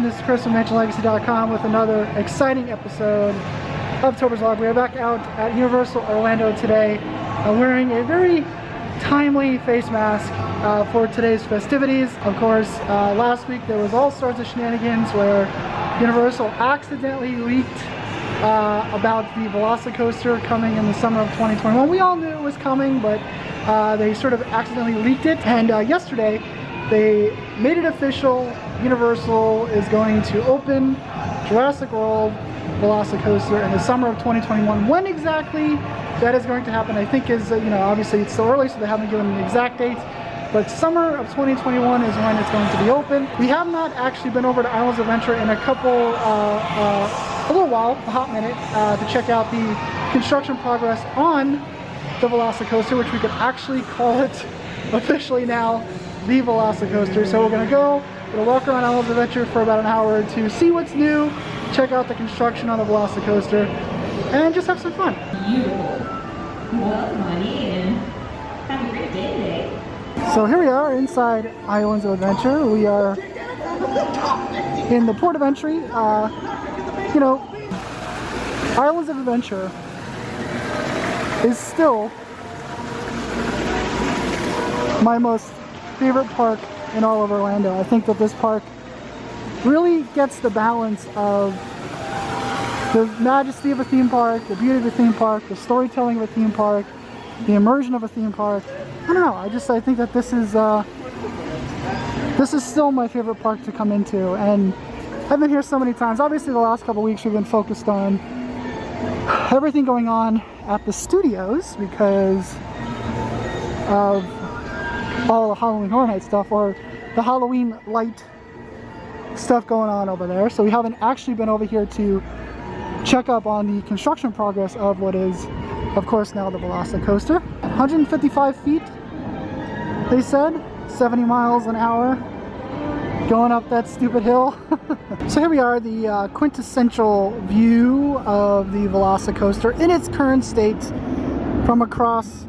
everyone, this is Chris from MansionLegacy.com with another exciting episode of Topher's Vlog. We are back out at Universal Orlando today, wearing a very timely face mask for today's festivities. Of course, last week there was all sorts of shenanigans where Universal accidentally leaked about the VelociCoaster coming in the summer of 2021. We all knew it was coming, but they sort of accidentally leaked it. And yesterday, they made it official. Universal is going to open Jurassic World VelociCoaster in the summer of 2021. When exactly that is going to happen, I think is, obviously it's still early, so they haven't given the exact date. But summer of 2021 is when it's going to be open. We have not actually been over to Islands of Adventure in a little while, a hot minute, to check out the construction progress on the VelociCoaster, which we could actually call it officially now, the VelociCoaster. So we're gonna walk around Islands of Adventure for about an hour or two, see what's new, check out the construction on the VelociCoaster, and just have some fun. Beautiful. Well, money and have a great day today. So here we are inside Islands of Adventure. We are in the port of entry. Islands of Adventure is still my most favorite park in all of Orlando. I think that this park really gets the balance of the majesty of a theme park, the beauty of a theme park, the storytelling of a theme park, the immersion of a theme park. I don't know, I think that this is still my favorite park to come into, and I've been here so many times. Obviously the last couple weeks we've been focused on everything going on at the studios because of all the Halloween Horror Night stuff, or the Halloween light stuff going on over there. So we haven't actually been over here to check up on the construction progress of what is, of course, now the VelociCoaster. 155 feet, they said, 70 miles an hour, going up that stupid hill. So here we are, the quintessential view of the VelociCoaster in its current state from across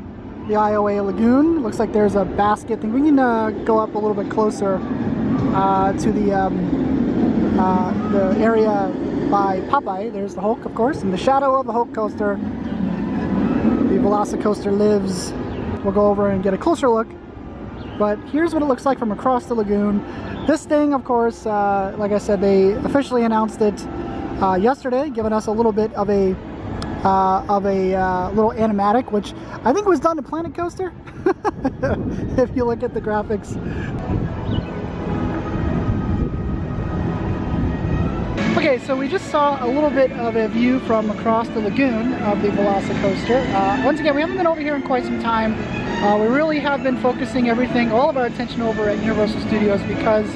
the IOA Lagoon. Looks like there's a basket thing. We can go up a little bit closer to the area by Popeye. There's the Hulk, of course, in the shadow of the Hulk coaster. The VelociCoaster lives. We'll go over and get a closer look. But here's what it looks like from across the lagoon. This thing, of course, like I said, they officially announced it yesterday, giving us a little bit of a little animatic, which I think was done to Planet Coaster. If you look at the graphics. Okay, so we just saw a little bit of a view from across the lagoon of the VelociCoaster. Once again, we haven't been over here in quite some time. We really have been focusing all of our attention over at Universal Studios because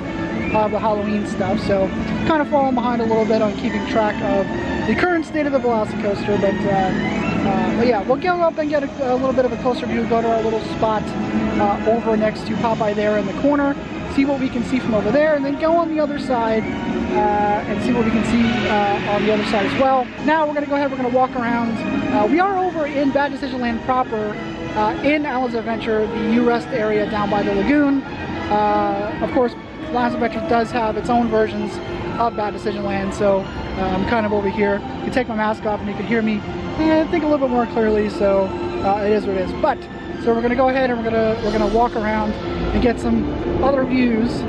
of the Halloween stuff. So kind of falling behind a little bit on keeping track of the current state of the VelociCoaster. But yeah, we'll go up and get a little bit of a closer view, go to our little spot over next to Popeye there in the corner, see what we can see from over there, and then go on the other side and see what we can see on the other side as well. Now we're going to go ahead, we're going to walk around. We are over in Bad Decision Land proper, in Islands of Adventure, the U-Rest area down by the lagoon. Of course, Islands of Adventure does have its own versions of Bad Decision Land, so I'm kind of over here. You can take my mask off and you can hear me think a little bit more clearly, so it is what it is. But so we're going to go ahead and we're going to walk around and get some other views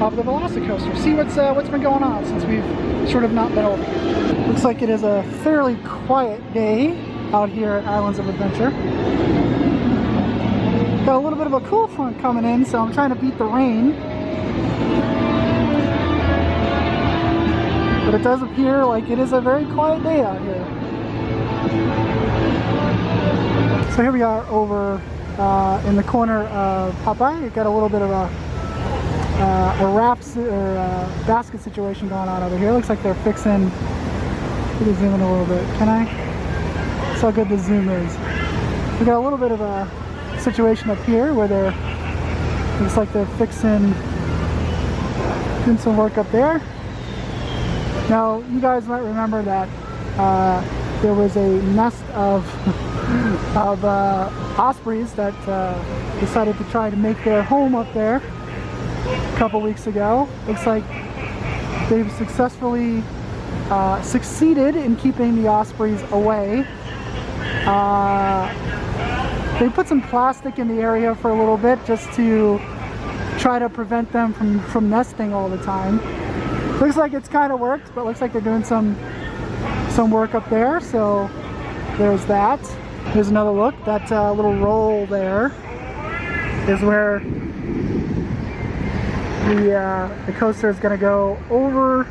of the VelociCoaster. See what's been going on since we've sort of not been over here. Looks like it is a fairly quiet day out here at Islands of Adventure. Got a little bit of a cool front coming in, so I'm trying to beat the rain. But it does appear like it is a very quiet day out here. So here we are over in the corner of Popeye. We've got a little bit of a basket situation going on over here. Looks like they're fixing. Let me zoom in a little bit. Can I? That's how good the zoom is. We got a little bit of a situation up here where looks like they're doing some work up there. Now you guys might remember that there was a nest of ospreys that decided to try to make their home up there a couple weeks ago. Looks like they've successfully succeeded in keeping the ospreys away. They put some plastic in the area for a little bit just to try to prevent them from nesting all the time. Looks like it's kind of worked, but looks like they're doing some work up there, so there's that. Here's another look. That little roll there is where the coaster is going to go over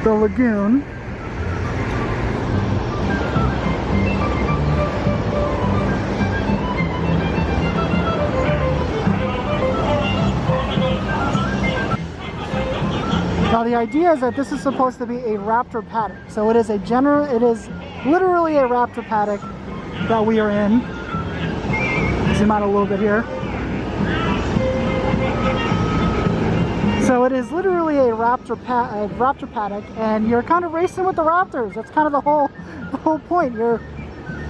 the lagoon. Now the idea is that this is supposed to be a raptor paddock. So it is literally a raptor paddock that we are in. Zoom out a little bit here. So it is literally a raptor paddock, and you're kind of racing with the raptors. That's kind of the whole point. You're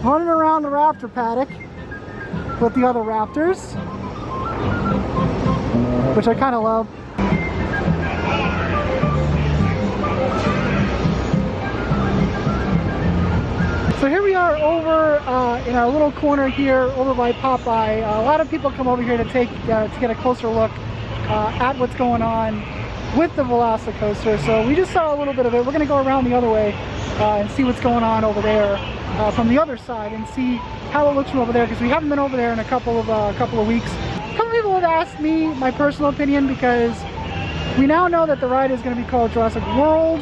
running around the raptor paddock with the other raptors, which I kind of love. So here we are over in our little corner here over by Popeye. A lot of people come over here to get a closer look at what's going on with the VelociCoaster. So we just saw a little bit of it. We're going to go around the other way and see what's going on over there from the other side and see how it looks from over there, because we haven't been over there in a couple of weeks. A couple people have asked me my personal opinion, because we now know that the ride is going to be called Jurassic World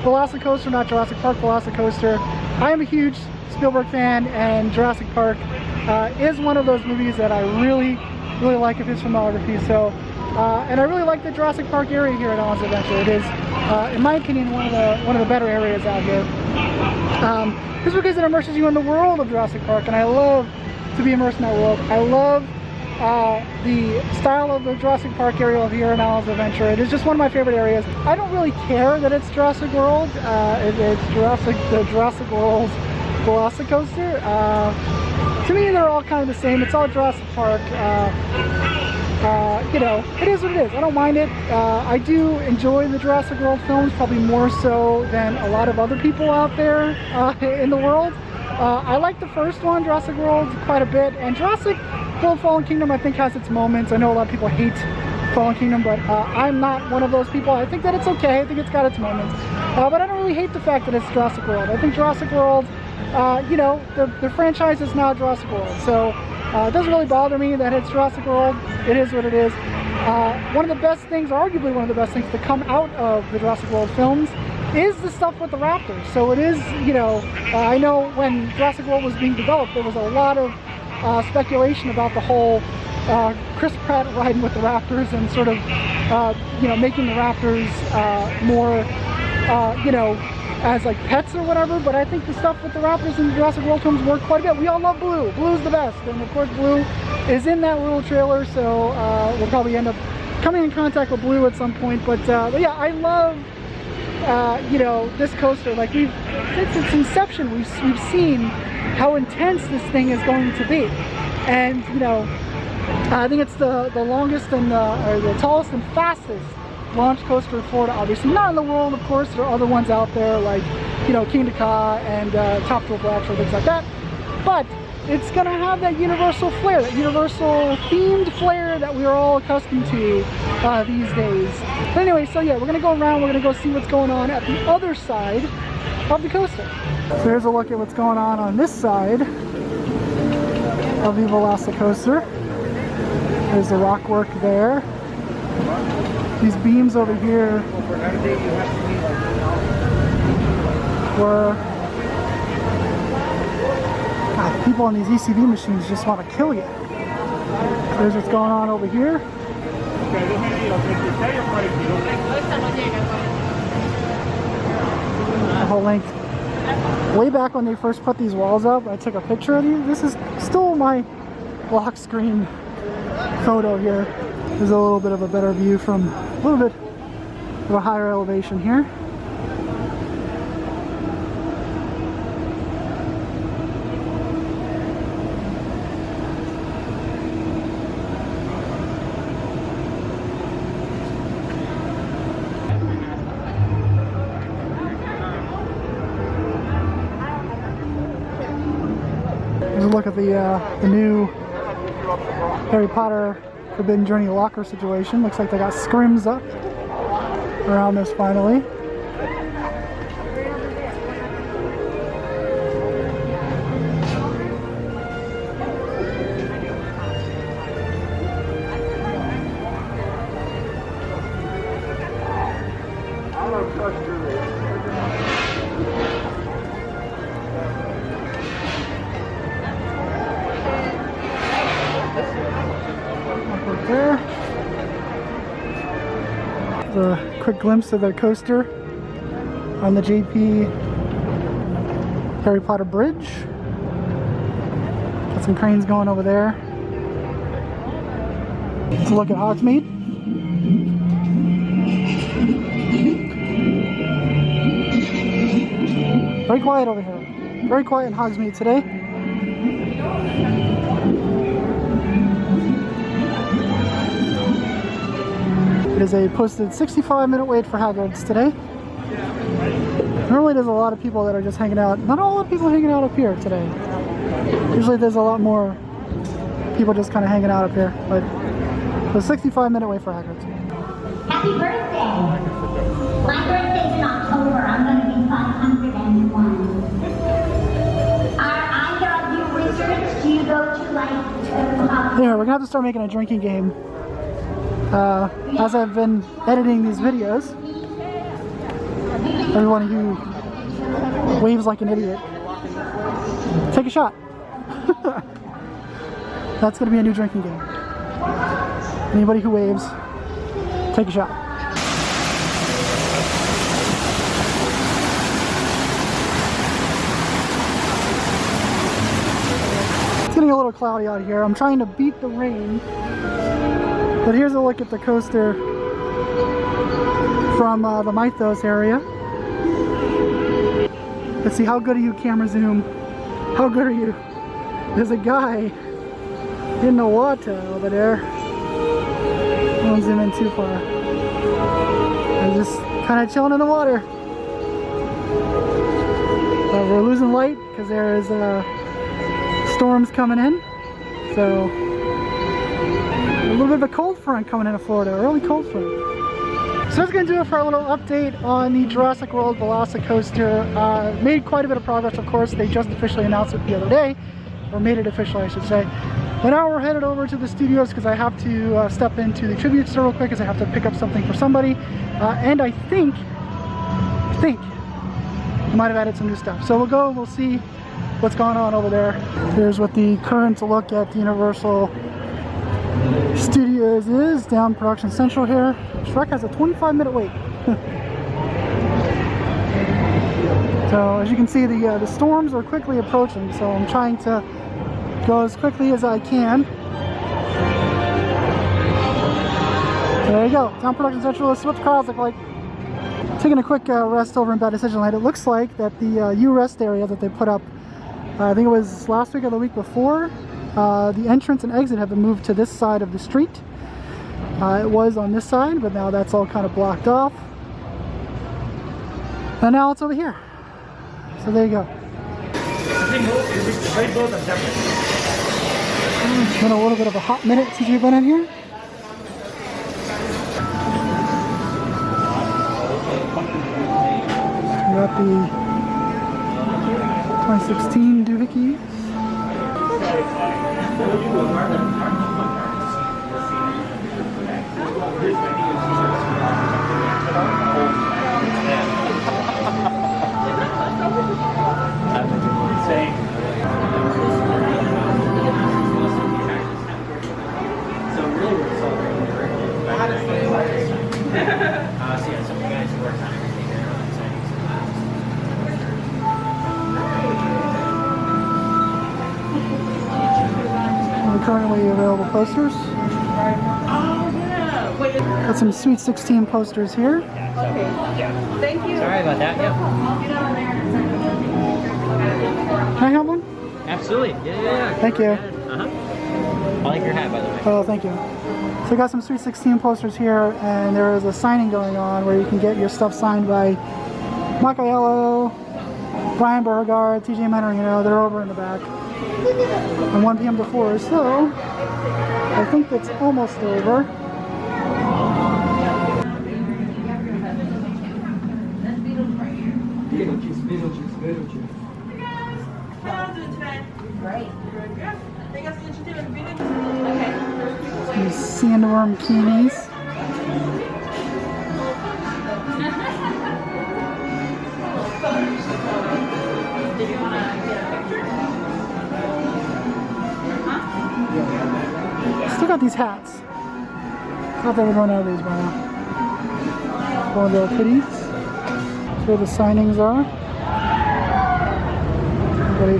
VelociCoaster, not Jurassic Park VelociCoaster. I am a huge Spielberg fan, and Jurassic Park is one of those movies that I really like of his filmography. So, and I really like the Jurassic Park area here at Alan's Adventure. It is, in my opinion, one of the better areas out here. Just because it immerses you in the world of Jurassic Park, and I love to be immersed in that world. I love the style of the Jurassic Park area here in Alan's Adventure. It is just one of my favorite areas. I don't really care that it's Jurassic World. It's the Jurassic World VelociCoaster. To me, they're all kind of the same. It's all Jurassic Park. You know, it is what it is. I don't mind it. I do enjoy the Jurassic World films, probably more so than a lot of other people out there in the world. I like the first one, Jurassic World, quite a bit, and Jurassic World Fallen Kingdom I think has its moments. I know a lot of people hate Fallen Kingdom, but I'm not one of those people. I think that it's okay. I think it's got its moments, but I don't really hate the fact that it's Jurassic World. I think Jurassic World, you know, the franchise is now Jurassic World, so it doesn't really bother me that it's Jurassic World. It is what it is. One of the best things, arguably one of the best things to come out of the Jurassic World films is the stuff with the raptors. So it is, you know, I know when Jurassic World was being developed, there was a lot of speculation about the whole Chris Pratt riding with the raptors and sort of, you know, making the raptors more, you know, as like pets or whatever. But I think the stuff with the raptors in the Jurassic World films work quite a bit. We all love Blue. Blue's the best, and of course Blue is in that little trailer, so we'll probably end up coming in contact with Blue at some point. But yeah, I love you know, this coaster. Like since its inception, we've seen how intense this thing is going to be, and you know, I think it's the longest and or the tallest and fastest launch coaster in Florida. Obviously, not in the world, of course. There are other ones out there like, you know, King Ka and Top Thrill Actual, things like that. But it's gonna have that universal flair, that universal themed flair that we are all accustomed to these days. But anyway, so yeah, we're gonna go around, we're gonna go see what's going on at the other side of the coaster. So here's a look at what's going on this side of the VelociCoaster. There's the rock work there. These beams over here were, God, people on these ECV machines just want to kill you. There's what's going on over here. The whole length. Way back when they first put these walls up, I took a picture of these. This is still my lock screen photo here. There's a little bit of a better view from a little bit of a higher elevation here. look at the new Harry Potter Forbidden Journey locker situation. Looks like they got scrims up around this finally. There. A quick glimpse of the coaster on the JP Harry Potter Bridge. Got some cranes going over there. Let's look at Hogsmeade. Very quiet over here. Very quiet in Hogsmeade today. It is a posted 65-minute wait for Hagrid's today. Normally there's a lot of people that are just hanging out. Not a lot of people hanging out up here today. Usually there's a lot more people just kind of hanging out up here. But it's a 65-minute wait for Hagrid's. Happy birthday! My birthday's in October. I'm going to be 501. I do research. Do you go to like... Anyway, we're going to have to start making a drinking game. As I've been editing these videos, everyone who waves like an idiot, take a shot. That's going to be a new drinking game. Anybody who waves, take a shot. It's getting a little cloudy out here. I'm trying to beat the rain. But here's a look at the coaster from the Mythos area. Let's see, how good are you, camera zoom? How good are you? There's a guy in the water over there. I won't zoom in too far. I'm just kind of chilling in the water. We're losing light because there is storms coming in. So a little bit of a cold front coming into Florida, a really cold front. So that's going to do it for our little update on the Jurassic World VelociCoaster. Made quite a bit of progress, of course. They just officially announced it the other day, or made it official, I should say. But now we're headed over to the studios because I have to step into the tribute store real quick because I have to pick up something for somebody. And I think I might have added some new stuff. So we'll go and we'll see what's going on over there. Here's what the current look at the Universal Studios is down Production Central here. Shrek has a 25-minute wait. So as you can see, the storms are quickly approaching, so I'm trying to go as quickly as I can. There you go, down Production Central. Let's see what the crowds look like. Taking a quick rest over in Bad Decision Land. It looks like that the U-Rest area that they put up, I think it was last week or the week before, the entrance and exit have been moved to this side of the street. It was on this side, but now that's all kind of blocked off. And now it's over here. So there you go. It's been a little bit of a hot minute since we've been in here. We got the 2016 doohickeys. Currently available posters. Got some Sweet 16 posters here. Okay. Thank you. Sorry about that. Yeah. Can I have one? Absolutely. Yeah. Thank you. I like your hat, by the way. Oh, thank you. So we got some Sweet 16 posters here, and there is a signing going on where you can get your stuff signed by Mike Aiello, Brian Beauregard, TJ Mentor. You know, they're over in the back. and 1 p.m. to 4. So I think that's almost over. These sandworm bikinis. Still got these hats. Thought they would run out of these by now. One of the little kitties. That's where the signings are. Everybody.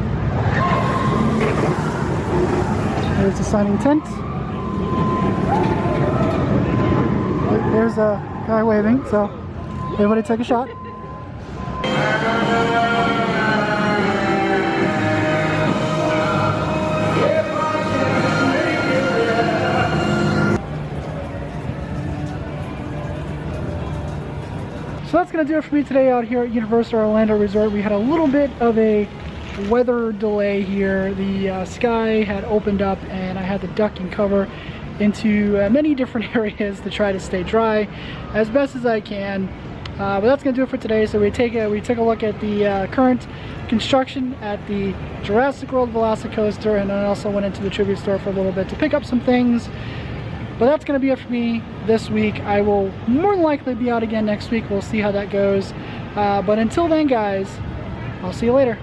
There's the signing tent. There's a guy waving, so everybody take a shot. So that's going to do it for me today out here at Universal Orlando Resort. We had a little bit of a weather delay here. The sky had opened up and I had to duck and cover into many different areas to try to stay dry as best as I can. But that's going to do it for today. So we took a look at the current construction at the Jurassic World VelociCoaster, and I also went into the tribute store for a little bit to pick up some things. But that's going to be it for me this week. I will more than likely be out again next week. We'll see how that goes. But until then, guys, I'll see you later.